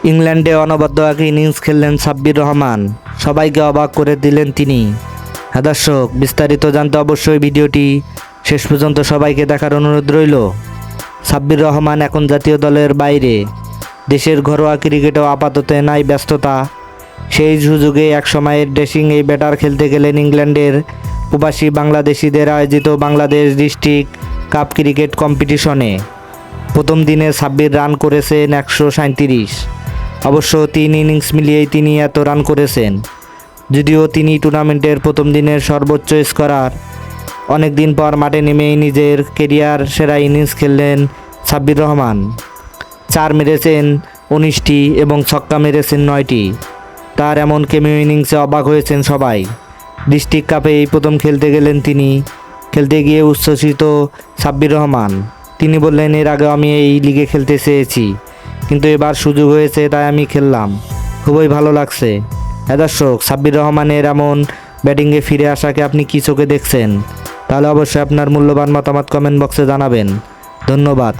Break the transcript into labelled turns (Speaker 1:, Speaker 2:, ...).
Speaker 1: ইংল্যান্ডে অনবদ্য এক ইনিংস খেললেন সাব্বির রহমান, সবাইকে অবাক করে দিলেন তিনি। হ্যাঁ দর্শক, বিস্তারিত জানতে অবশ্যই ভিডিওটি শেষ পর্যন্ত সবাইকে দেখার অনুরোধ রইল। সাব্বির রহমান এখন জাতীয় দলের বাইরে, দেশের ঘরোয়া ক্রিকেটেও আপাতত নাই ব্যস্ততা। সেই সুযোগে এক সময়ের ড্রেসিং এই ব্যাটার খেলতে গেলেন ইংল্যান্ডের প্রবাসী বাংলাদেশিদের আয়োজিত বাংলাদেশ ডিস্ট্রিক্ট কাপ ক্রিকেট কম্পিটিশনে। প্রথম দিনে সাব্বির রান করেছেন 137। অবশ্য 3 ইনিংস মিলিয়েই তিনি এত রান করেছেন। যদিও তিনি টুর্নামেন্টের প্রথম দিনের সর্বোচ্চ স্কোরার, অনেক দিন পর মাঠে নেমেই নিজের কেরিয়ার সেরা ইনিংস খেললেন সাব্বির রহমান। 4 মেরেছেন 19টি এবং ছক্কা মেরেছেন 9টি। তার এমন কেমিও ইনিংসে অবাক হয়েছেন সবাই। ডিস্ট্রিক্ট কাপে এই প্রথম খেলতে গেলেন তিনি। খেলতে গিয়ে উচ্ছ্বসিত সাব্বির রহমান। তিনি বললেন, এর আগে আমি এই লিগে খেলতে চেয়েছি, কিন্তু এবার সুযোগ হয়েছে তাই আমি খেললাম, খুবই ভালো লাগছে। হ্যাঁ দর্শক, সাব্বির রহমানের এমন ব্যাটিংয়ে ফিরে আসাকে আপনি কী চোখে দেখছেন? তাহলে অবশ্যই আপনার মূল্যবান মতামত কমেন্ট বক্সে জানাবেন। ধন্যবাদ।